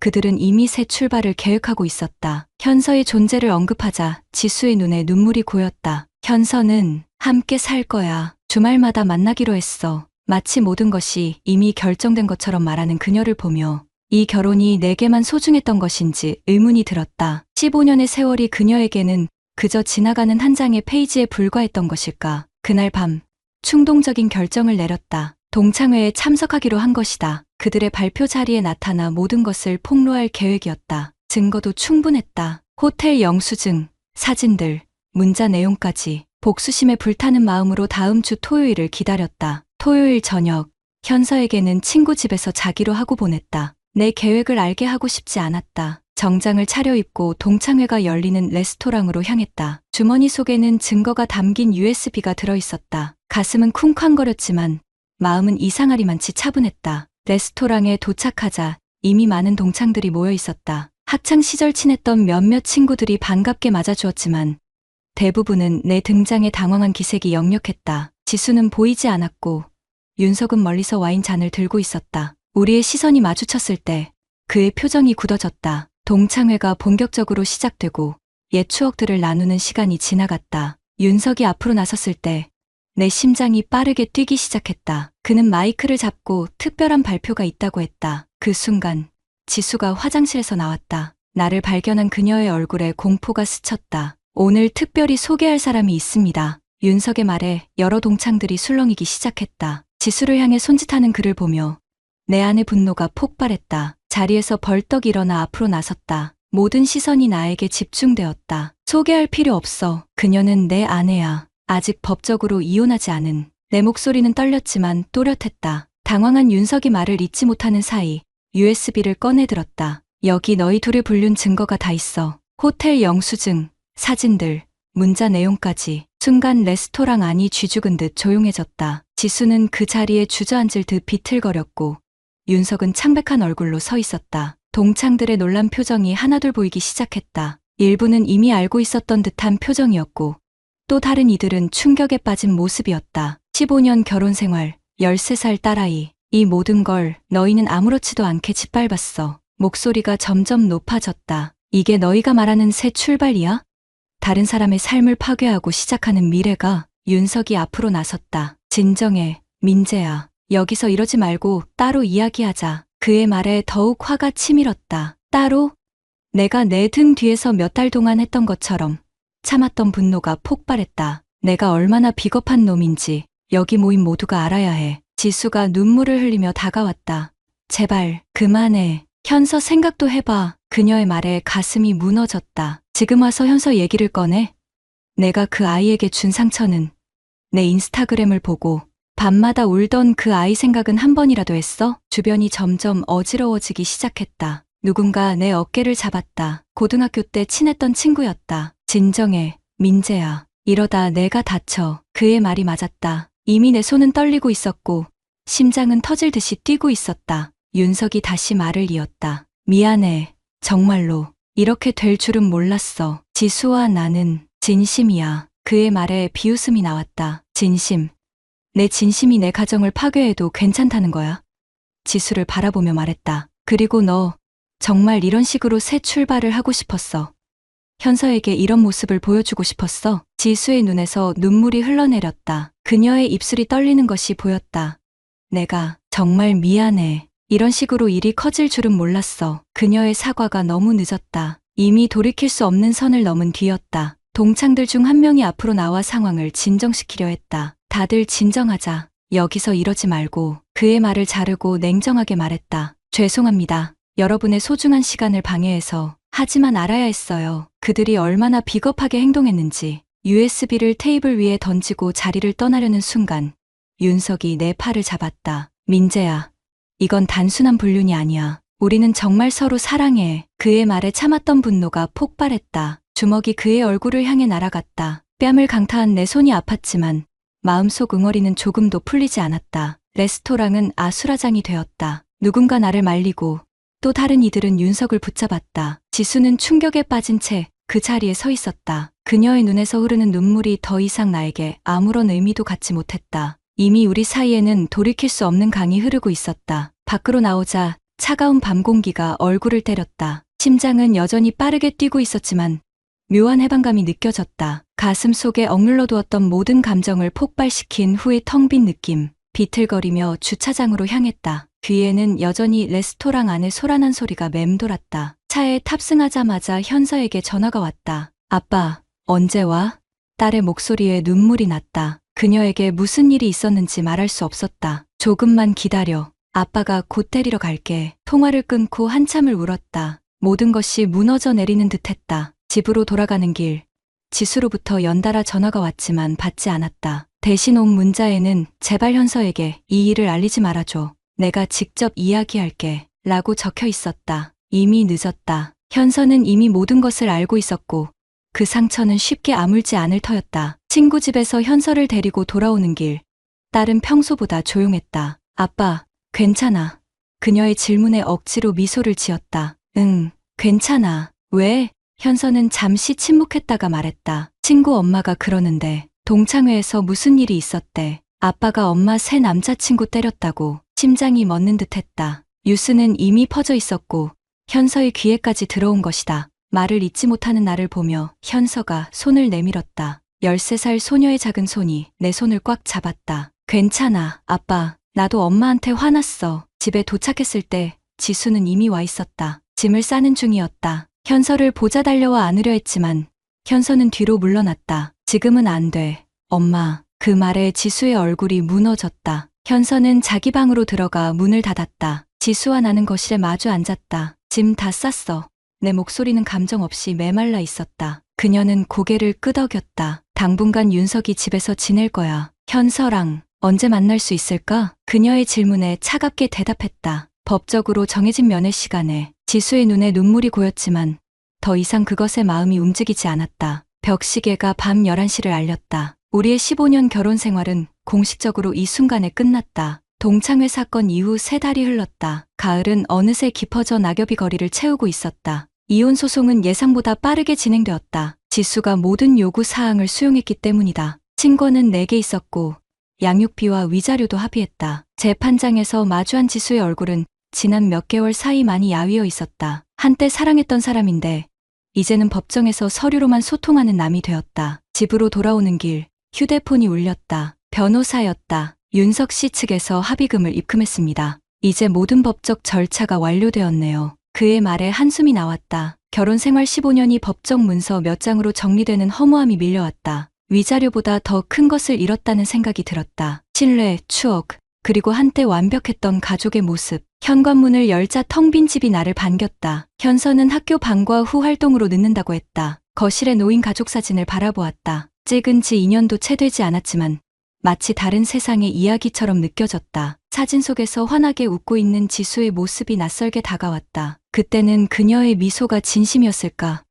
그들은 이미 새 출발을 계획하고 있었다. 현서의 존재를 언급하자 지수의 눈에 눈물이 고였다. 현서는 함께 살 거야. 주말마다 만나기로 했어. 마치 모든 것이 이미 결정된 것처럼 말하는 그녀를 보며 이 결혼이 내게만 소중했던 것인지 의문이 들었다. 15년의 세월이 그녀에게는 그저 지나가는 한 장의 페이지에 불과했던 것일까. 그날 밤 충동적인 결정을 내렸다. 동창회에 참석하기로 한 것이다. 그들의 발표 자리에 나타나 모든 것을 폭로할 계획이었다. 증거도 충분했다. 호텔 영수증, 사진들, 문자 내용까지. 복수심에 불타는 마음으로 다음 주 토요일을 기다렸다. 토요일 저녁, 현서에게는 친구 집에서 자기로 하고 보냈다. 내 계획을 알게 하고 싶지 않았다. 정장을 차려입고 동창회가 열리는 레스토랑으로 향했다. 주머니 속에는 증거가 담긴 USB가 들어있었다. 가슴은 쿵쾅거렸지만 마음은 이상하리만치 차분했다. 레스토랑에 도착하자 이미 많은 동창들이 모여 있었다. 학창시절 친했던 몇몇 친구들이 반갑게 맞아주었지만 대부분은 내 등장에 당황한 기색이 역력했다. 지수는 보이지 않았고 윤석은 멀리서 와인 잔을 들고 있었다. 우리의 시선이 마주쳤을 때 그의 표정이 굳어졌다. 동창회가 본격적으로 시작되고 옛 추억들을 나누는 시간이 지나갔다. 윤석이 앞으로 나섰을 때 내 심장이 빠르게 뛰기 시작했다. 그는 마이크를 잡고 특별한 발표가 있다고 했다. 그 순간 지수가 화장실에서 나왔다. 나를 발견한 그녀의 얼굴에 공포가 스쳤다. 오늘 특별히 소개할 사람이 있습니다. 윤석의 말에 여러 동창들이 술렁이기 시작했다. 지수를 향해 손짓하는 그를 보며 내 안의 분노가 폭발했다. 자리에서 벌떡 일어나 앞으로 나섰다. 모든 시선이 나에게 집중되었다. 소개할 필요 없어. 그녀는 내 아내야. 아직 법적으로 이혼하지 않은. 내 목소리는 떨렸지만 또렷했다. 당황한 윤석이 말을 잇지 못하는 사이 USB를 꺼내들었다. 여기 너희 둘을 불륜 증거가 다 있어. 호텔 영수증, 사진들, 문자 내용까지. 순간 레스토랑 안이 쥐죽은 듯 조용해졌다. 지수는 그 자리에 주저앉을 듯 비틀거렸고 윤석은 창백한 얼굴로 서 있었다. 동창들의 놀란 표정이 하나둘 보이기 시작했다. 일부는 이미 알고 있었던 듯한 표정이었고 또 다른 이들은 충격에 빠진 모습이었다. 15년 결혼 생활, 13살 딸아이. 이 모든 걸 너희는 아무렇지도 않게 짓밟았어. 목소리가 점점 높아졌다. 이게 너희가 말하는 새 출발이야? 다른 사람의 삶을 파괴하고 시작하는 미래가. 윤석이 앞으로 나섰다. 진정해, 민재야. 여기서 이러지 말고 따로 이야기하자. 그의 말에 더욱 화가 치밀었다. 따로? 내가 내 등 뒤에서 몇 달 동안 했던 것처럼 참았던 분노가 폭발했다. 내가 얼마나 비겁한 놈인지 여기 모인 모두가 알아야 해. 지수가 눈물을 흘리며 다가왔다. 제발 그만해. 현서 생각도 해봐. 그녀의 말에 가슴이 무너졌다. 지금 와서 현서 얘기를 꺼내? 내가 그 아이에게 준 상처는 내 인스타그램을 보고 밤마다 울던 그 아이 생각은 한 번이라도 했어? 주변이 점점 어지러워지기 시작했다. 누군가 내 어깨를 잡았다. 고등학교 때 친했던 친구였다. 진정해, 민재야. 이러다 내가 다쳐. 그의 말이 맞았다. 이미 내 손은 떨리고 있었고 심장은 터질 듯이 뛰고 있었다. 윤석이 다시 말을 이었다. 미안해. 정말로. 이렇게 될 줄은 몰랐어. 지수와 나는 진심이야. 그의 말에 비웃음이 나왔다. 진심. 내 진심이 내 가정을 파괴해도 괜찮다는 거야. 지수를 바라보며 말했다. 그리고 너 정말 이런 식으로 새 출발을 하고 싶었어. 현서에게 이런 모습을 보여주고 싶었어. 지수의 눈에서 눈물이 흘러내렸다. 그녀의 입술이 떨리는 것이 보였다. 내가 정말 미안해. 이런 식으로 일이 커질 줄은 몰랐어. 그녀의 사과가 너무 늦었다. 이미 돌이킬 수 없는 선을 넘은 뒤였다. 동창들 중 한 명이 앞으로 나와 상황을 진정시키려 했다. 다들 진정하자. 여기서 이러지 말고. 그의 말을 자르고 냉정하게 말했다. 죄송합니다. 여러분의 소중한 시간을 방해해서. 하지만 알아야 했어요. 그들이 얼마나 비겁하게 행동했는지. USB를 테이블 위에 던지고 자리를 떠나려는 순간 윤석이 내 팔을 잡았다. 민재야. 이건 단순한 불륜이 아니야. 우리는 정말 서로 사랑해. 그의 말에 참았던 분노가 폭발했다. 주먹이 그의 얼굴을 향해 날아갔다. 뺨을 강타한 내 손이 아팠지만 마음속 응어리는 조금도 풀리지 않았다. 레스토랑은 아수라장이 되었다. 누군가 나를 말리고 또 다른 이들은 윤석을 붙잡았다. 지수는 충격에 빠진 채 그 자리에 서 있었다. 그녀의 눈에서 흐르는 눈물이 더 이상 나에게 아무런 의미도 갖지 못했다. 이미 우리 사이에는 돌이킬 수 없는 강이 흐르고 있었다. 밖으로 나오자 차가운 밤 공기가 얼굴을 때렸다. 심장은 여전히 빠르게 뛰고 있었지만 묘한 해방감이 느껴졌다. 가슴 속에 억눌러 두었던 모든 감정을 폭발시킨 후의 텅 빈 느낌. 비틀거리며 주차장으로 향했다. 귀에는 여전히 레스토랑 안의 소란한 소리가 맴돌았다. 차에 탑승하자마자 현서에게 전화가 왔다. 아빠, 언제 와? 딸의 목소리에 눈물이 났다. 그녀에게 무슨 일이 있었는지 말할 수 없었다. 조금만 기다려. 아빠가 곧 데리러 갈게. 통화를 끊고 한참을 울었다. 모든 것이 무너져 내리는 듯했다. 집으로 돌아가는 길. 지수로부터 연달아 전화가 왔지만 받지 않았다. 대신 온 문자에는 제발 현서에게 이 일을 알리지 말아줘. 내가 직접 이야기할게. 라고 적혀 있었다. 이미 늦었다. 현서는 이미 모든 것을 알고 있었고 그 상처는 쉽게 아물지 않을 터였다. 친구 집에서 현서를 데리고 돌아오는 길. 딸은 평소보다 조용했다. 아빠, 괜찮아. 그녀의 질문에 억지로 미소를 지었다. 응, 괜찮아. 왜? 현서는 잠시 침묵했다가 말했다. 친구 엄마가 그러는데 동창회에서 무슨 일이 있었대. 아빠가 엄마 새 남자친구 때렸다고. 심장이 멎는 듯했다. 뉴스는 이미 퍼져 있었고 현서의 귀에까지 들어온 것이다. 말을 잇지 못하는 나를 보며 현서가 손을 내밀었다. 13살 소녀의 작은 손이 내 손을 꽉 잡았다. 괜찮아, 아빠. 나도 엄마한테 화났어. 집에 도착했을 때 지수는 이미 와 있었다. 짐을 싸는 중이었다. 현서를 보자 달려와 안으려 했지만 현서는 뒤로 물러났다. 지금은 안 돼. 엄마. 그 말에 지수의 얼굴이 무너졌다. 현서는 자기 방으로 들어가 문을 닫았다. 지수와 나는 거실에 마주 앉았다. 짐 다 쌌어. 내 목소리는 감정 없이 메말라 있었다. 그녀는 고개를 끄덕였다. 당분간 윤석이 집에서 지낼 거야. 현서랑 언제 만날 수 있을까? 그녀의 질문에 차갑게 대답했다. 법적으로 정해진 면회 시간에. 지수의 눈에 눈물이 고였지만 더 이상 그것에 마음이 움직이지 않았다. 벽시계가 밤 11시를 알렸다. 우리의 15년 결혼 생활은 공식적으로 이 순간에 끝났다. 동창회 사건 이후 3달이 흘렀다. 가을은 어느새 깊어져 낙엽이 거리를 채우고 있었다. 이혼 소송은 예상보다 빠르게 진행되었다. 지수가 모든 요구 사항을 수용했기 때문이다. 친권은 내게 있었고 양육비와 위자료도 합의했다. 재판장에서 마주한 지수의 얼굴은 지난 몇 개월 사이 많이 야위어 있었다. 한때 사랑했던 사람인데 이제는 법정에서 서류로만 소통하는 남이 되었다. 집으로 돌아오는 길 휴대폰이 울렸다. 변호사였다. 윤석 씨 측에서 합의금을 입금했습니다. 이제 모든 법적 절차가 완료되었네요. 그의 말에 한숨이 나왔다. 결혼 생활 15년이 법적 문서 몇 장으로 정리되는 허무함이 밀려왔다. 위자료보다 더 큰 것을 잃었다는 생각이 들었다. 신뢰, 추억, 그리고 한때 완벽했던 가족의 모습. 현관문을 열자 텅 빈 집이 나를 반겼다. 현서는 학교 방과 후 활동으로 늦는다고 했다. 거실에 놓인 가족 사진을 바라보았다. 찍은 지 2년도 채 되지 않았지만 마치 다른 세상의 이야기처럼 느껴졌다. 사진 속에서 환하게 웃고 있는 지수의 모습이 낯설게 다가왔다. 그때는 그녀의 미소가 진심이었을까?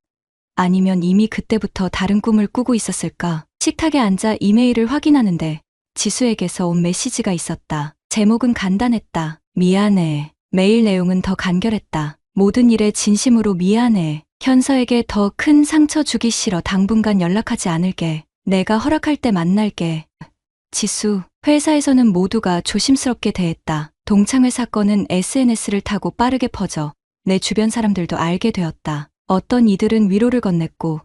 아니면 이미 그때부터 다른 꿈을 꾸고 있었을까? 식탁에 앉아 이메일을 확인하는데 지수에게서 온 메시지가 있었다. 제목은 간단했다. 미안해. 메일 내용은 더 간결했다. 모든 일에 진심으로 미안해. 현서에게 더 큰 상처 주기 싫어 당분간 연락하지 않을게. 내가 허락할 때 만날게. 지수, 회사에서는 모두가 조심스럽게 대했다. 동창회 사건은 SNS를 타고 빠르게 퍼져 내 주변 사람들도 알게 되었다. 어떤 이들은 위로를 건넸고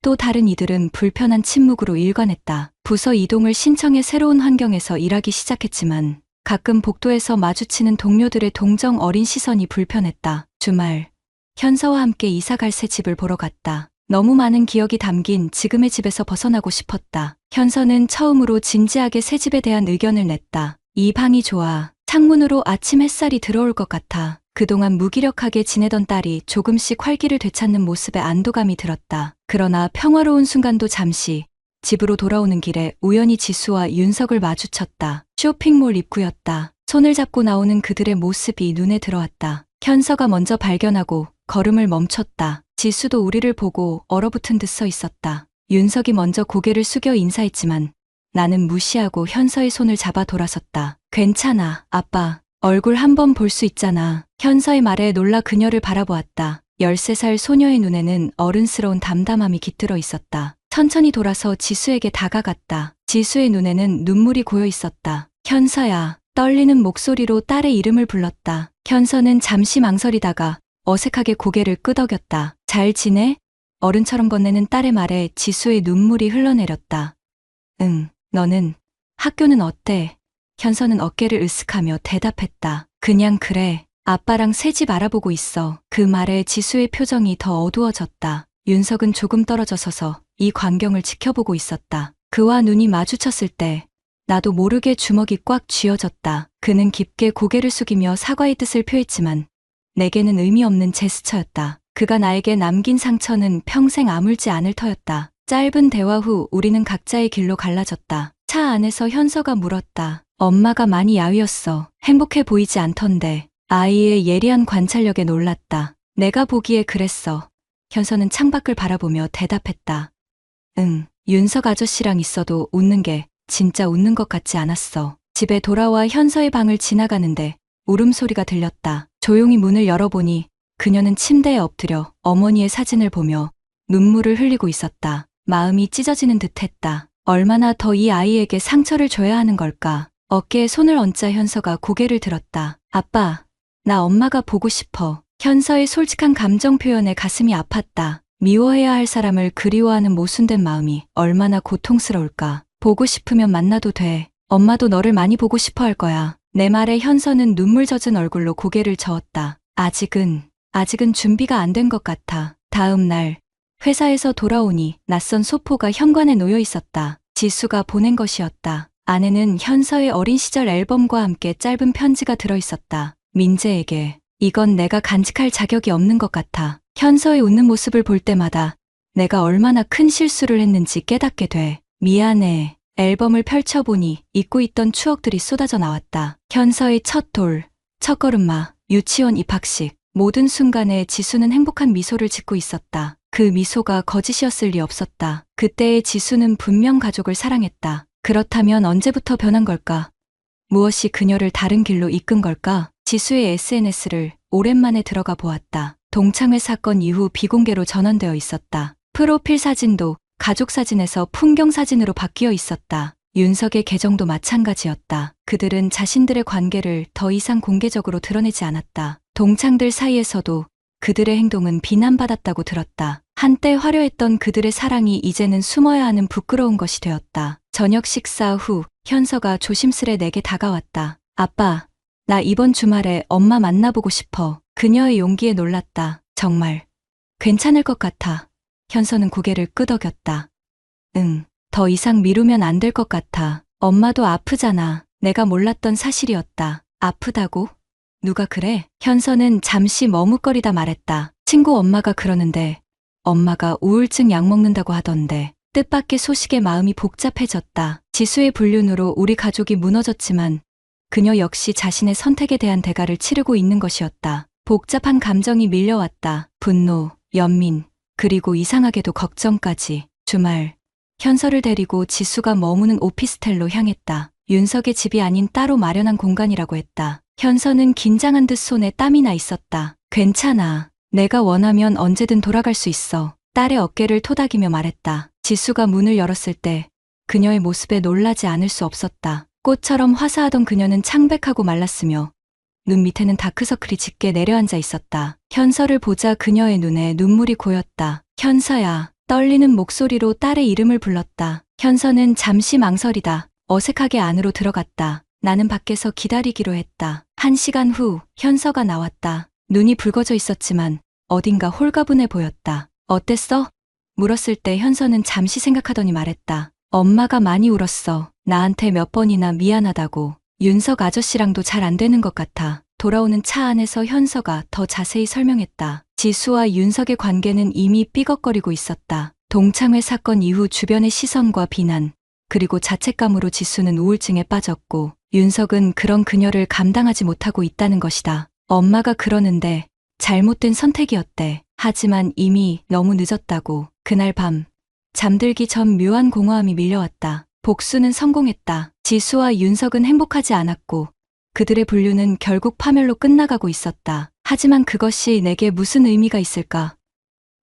또 다른 이들은 불편한 침묵으로 일관했다. 부서 이동을 신청해 새로운 환경에서 일하기 시작했지만 가끔 복도에서 마주치는 동료들의 동정 어린 시선이 불편했다. 주말, 현서와 함께 이사갈 새 집을 보러 갔다. 너무 많은 기억이 담긴 지금의 집에서 벗어나고 싶었다. 현서는 처음으로 진지하게 새 집에 대한 의견을 냈다. 이 방이 좋아. 창문으로 아침 햇살이 들어올 것 같아. 그동안 무기력하게 지내던 딸이 조금씩 활기를 되찾는 모습에 안도감이 들었다. 그러나 평화로운 순간도 잠시. 집으로 돌아오는 길에 우연히 지수와 윤석을 마주쳤다. 쇼핑몰 입구였다. 손을 잡고 나오는 그들의 모습이 눈에 들어왔다. 현서가 먼저 발견하고 걸음을 멈췄다. 지수도 우리를 보고 얼어붙은 듯 서 있었다. 윤석이 먼저 고개를 숙여 인사했지만 나는 무시하고 현서의 손을 잡아 돌아섰다. 괜찮아, 아빠. 얼굴 한번 볼 수 있잖아. 현서의 말에 놀라 그녀를 바라보았다. 13살 소녀의 눈에는 어른스러운 담담함이 깃들어 있었다. 천천히 돌아서 지수에게 다가갔다. 지수의 눈에는 눈물이 고여 있었다. 현서야. 떨리는 목소리로 딸의 이름을 불렀다. 현서는 잠시 망설이다가 어색하게 고개를 끄덕였다. 잘 지내? 어른처럼 건네는 딸의 말에 지수의 눈물이 흘러내렸다. 응, 너는? 학교는 어때? 현서는 어깨를 으쓱하며 대답했다. 그냥 그래. 아빠랑 새 집 알아보고 있어. 그 말에 지수의 표정이 더 어두워졌다. 윤석은 조금 떨어져 서서 이 광경을 지켜보고 있었다. 그와 눈이 마주쳤을 때 나도 모르게 주먹이 꽉 쥐어졌다. 그는 깊게 고개를 숙이며 사과의 뜻을 표했지만 내게는 의미 없는 제스처였다. 그가 나에게 남긴 상처는 평생 아물지 않을 터였다. 짧은 대화 후 우리는 각자의 길로 갈라졌다. 차 안에서 현서가 물었다. 엄마가 많이 야위었어. 행복해 보이지 않던데. 아이의 예리한 관찰력에 놀랐다. 내가 보기에 그랬어. 현서는 창밖을 바라보며 대답했다. 응, 윤석 아저씨랑 있어도 웃는 게 진짜 웃는 것 같지 않았어. 집에 돌아와 현서의 방을 지나가는데 울음소리가 들렸다. 조용히 문을 열어보니 그녀는 침대에 엎드려 어머니의 사진을 보며 눈물을 흘리고 있었다. 마음이 찢어지는 듯했다. 얼마나 더 이 아이에게 상처를 줘야 하는 걸까. 어깨에 손을 얹자 현서가 고개를 들었다. 아빠, 나 엄마가 보고 싶어. 현서의 솔직한 감정 표현에 가슴이 아팠다. 미워해야 할 사람을 그리워하는 모순된 마음이 얼마나 고통스러울까. 보고 싶으면 만나도 돼. 엄마도 너를 많이 보고 싶어 할 거야. 내 말에 현서는 눈물 젖은 얼굴로 고개를 저었다. 아직은 준비가 안 된 것 같아. 다음 날, 회사에서 돌아오니 낯선 소포가 현관에 놓여 있었다. 지수가 보낸 것이었다. 안에는 현서의 어린 시절 앨범과 함께 짧은 편지가 들어 있었다. 민재에게. 이건 내가 간직할 자격이 없는 것 같아. 현서의 웃는 모습을 볼 때마다 내가 얼마나 큰 실수를 했는지 깨닫게 돼. 미안해. 앨범을 펼쳐보니 잊고 있던 추억들이 쏟아져 나왔다. 현서의 첫 돌, 첫걸음마, 유치원 입학식. 모든 순간에 지수는 행복한 미소를 짓고 있었다. 그 미소가 거짓이었을 리 없었다. 그때의 지수는 분명 가족을 사랑했다. 그렇다면 언제부터 변한 걸까? 무엇이 그녀를 다른 길로 이끈 걸까? 지수의 SNS를 오랜만에 들어가 보았다. 동창회 사건 이후 비공개로 전환되어 있었다. 프로필 사진도 가족 사진에서 풍경 사진으로 바뀌어 있었다. 윤석의 계정도 마찬가지였다. 그들은 자신들의 관계를 더 이상 공개적으로 드러내지 않았다. 동창들 사이에서도 그들의 행동은 비난받았다고 들었다. 한때 화려했던 그들의 사랑이 이제는 숨어야 하는 부끄러운 것이 되었다. 저녁 식사 후 현서가 조심스레 내게 다가왔다. 아빠, 나 이번 주말에 엄마 만나보고 싶어. 그녀의 용기에 놀랐다. 정말 괜찮을 것 같아. 현서는 고개를 끄덕였다. 응, 더 이상 미루면 안 될 것 같아. 엄마도 아프잖아. 내가 몰랐던 사실이었다. 아프다고? 누가 그래? 현서는 잠시 머뭇거리다 말했다. 친구 엄마가 그러는데 엄마가 우울증 약 먹는다고 하던데. 뜻밖의 소식에 마음이 복잡해졌다. 지수의 불륜으로 우리 가족이 무너졌지만 그녀 역시 자신의 선택에 대한 대가를 치르고 있는 것이었다. 복잡한 감정이 밀려왔다. 분노, 연민, 그리고 이상하게도 걱정까지. 주말, 현서를 데리고 지수가 머무는 오피스텔로 향했다. 윤석의 집이 아닌 따로 마련한 공간이라고 했다. 현서는 긴장한 듯 손에 땀이 나 있었다. 괜찮아. 내가 원하면 언제든 돌아갈 수 있어. 딸의 어깨를 토닥이며 말했다. 지수가 문을 열었을 때 그녀의 모습에 놀라지 않을 수 없었다. 꽃처럼 화사하던 그녀는 창백하고 말랐으며 눈 밑에는 다크서클이 짙게 내려앉아 있었다. 현서를 보자 그녀의 눈에 눈물이 고였다. 현서야. 떨리는 목소리로 딸의 이름을 불렀다. 현서는 잠시 망설이다. 어색하게 안으로 들어갔다. 나는 밖에서 기다리기로 했다. 1시간 후 현서가 나왔다. 눈이 붉어져 있었지만 어딘가 홀가분해 보였다. 어땠어? 물었을 때 현서는 잠시 생각하더니 말했다. 엄마가 많이 울었어. 나한테 몇 번이나 미안하다고. 윤석 아저씨랑도 잘 안 되는 것 같아. 돌아오는 차 안에서 현서가 더 자세히 설명했다. 지수와 윤석의 관계는 이미 삐걱거리고 있었다. 동창회 사건 이후 주변의 시선과 비난, 그리고 자책감으로 지수는 우울증에 빠졌고 윤석은 그런 그녀를 감당하지 못하고 있다는 것이다. 엄마가 그러는데 잘못된 선택이었대. 하지만 이미 너무 늦었다고. 그날 밤 잠들기 전 묘한 공허함이 밀려왔다. 복수는 성공했다. 지수와 윤석은 행복하지 않았고 그들의 분류는 결국 파멸로 끝나가고 있었다. 하지만 그것이 내게 무슨 의미가 있을까?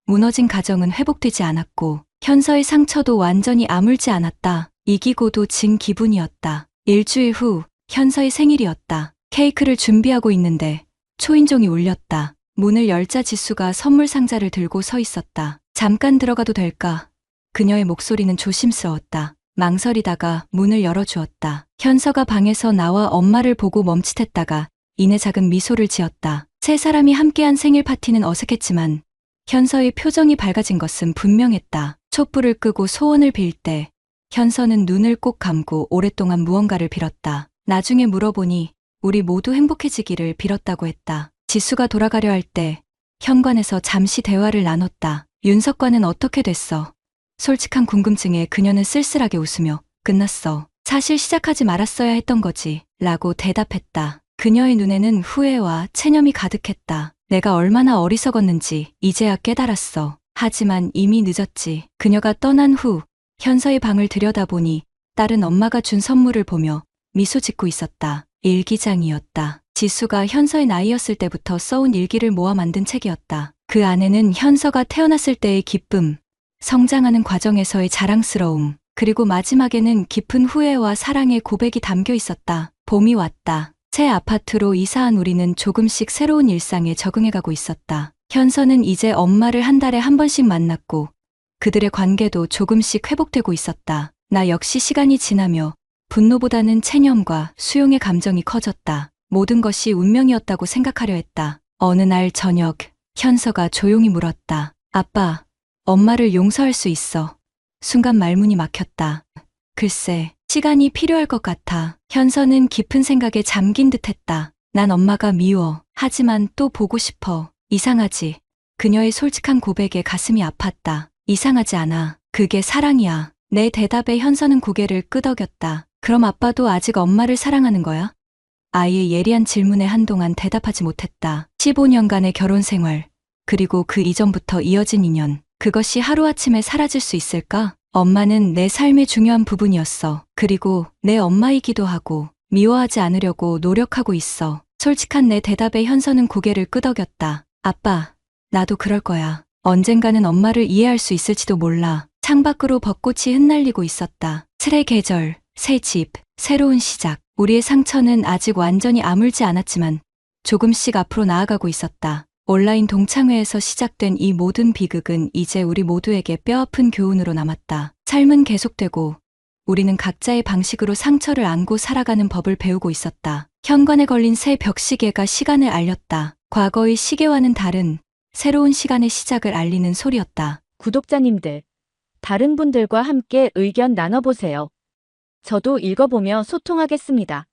무너진 가정은 회복되지 않았고 현서의 상처도 완전히 아물지 않았다. 이기고도 진 기분이었다. 일주일 후 현서의 생일이었다. 케이크를 준비하고 있는데 초인종이 울렸다. 문을 열자 지수가 선물 상자를 들고 서 있었다. 잠깐 들어가도 될까? 그녀의 목소리는 조심스러웠다. 망설이다가 문을 열어주었다. 현서가 방에서 나와 엄마를 보고 멈칫했다가 이내 작은 미소를 지었다. 세 사람이 함께한 생일 파티는 어색했지만 현서의 표정이 밝아진 것은 분명했다. 촛불을 끄고 소원을 빌 때 현서는 눈을 꼭 감고 오랫동안 무언가를 빌었다. 나중에 물어보니 우리 모두 행복해지기를 빌었다고 했다. 지수가 돌아가려 할 때 현관에서 잠시 대화를 나눴다. 윤석과는 어떻게 됐어? 솔직한 궁금증에 그녀는 쓸쓸하게 웃으며 끝났어. 사실 시작하지 말았어야 했던 거지. 라고 대답했다. 그녀의 눈에는 후회와 체념이 가득했다. 내가 얼마나 어리석었는지 이제야 깨달았어. 하지만 이미 늦었지. 그녀가 떠난 후 현서의 방을 들여다보니 딸은 엄마가 준 선물을 보며 미소 짓고 있었다. 일기장이었다. 지수가 현서의 나이였을 때부터 써온 일기를 모아 만든 책이었다. 그 안에는 현서가 태어났을 때의 기쁨, 성장하는 과정에서의 자랑스러움, 그리고 마지막에는 깊은 후회와 사랑의 고백이 담겨 있었다. 봄이 왔다. 새 아파트로 이사한 우리는 조금씩 새로운 일상에 적응해가고 있었다. 현서는 이제 엄마를 한 달에 한 번씩 만났고 그들의 관계도 조금씩 회복되고 있었다. 나 역시 시간이 지나며 분노보다는 체념과 수용의 감정이 커졌다. 모든 것이 운명이었다고 생각하려 했다. 어느 날 저녁, 현서가 조용히 물었다. 아빠, 엄마를 용서할 수 있어? 순간 말문이 막혔다. 글쎄, 시간이 필요할 것 같아. 현서는 깊은 생각에 잠긴 듯 했다. 난 엄마가 미워. 하지만 또 보고 싶어. 이상하지? 그녀의 솔직한 고백에 가슴이 아팠다. 이상하지 않아. 그게 사랑이야. 내 대답에 현서는 고개를 끄덕였다. 그럼 아빠도 아직 엄마를 사랑하는 거야? 아이의 예리한 질문에 한동안 대답하지 못했다. 15년간의 결혼 생활, 그리고 그 이전부터 이어진 인연. 그것이 하루아침에 사라질 수 있을까? 엄마는 내 삶의 중요한 부분이었어. 그리고 내 엄마이기도 하고 미워하지 않으려고 노력하고 있어. 솔직한 내 대답에 현서는 고개를 끄덕였다. 아빠, 나도 그럴 거야. 언젠가는 엄마를 이해할 수 있을지도 몰라. 창밖으로 벚꽃이 흩날리고 있었다. 새 계절, 새 집, 새로운 시작. 우리의 상처는 아직 완전히 아물지 않았지만 조금씩 앞으로 나아가고 있었다. 온라인 동창회에서 시작된 이 모든 비극은 이제 우리 모두에게 뼈아픈 교훈으로 남았다. 삶은 계속되고 우리는 각자의 방식으로 상처를 안고 살아가는 법을 배우고 있었다. 현관에 걸린 새 벽시계가 시간을 알렸다. 과거의 시계와는 다른 새로운 시간의 시작을 알리는 소리였다. 구독자님들, 다른 분들과 함께 의견 나눠보세요. 저도 읽어보며 소통하겠습니다.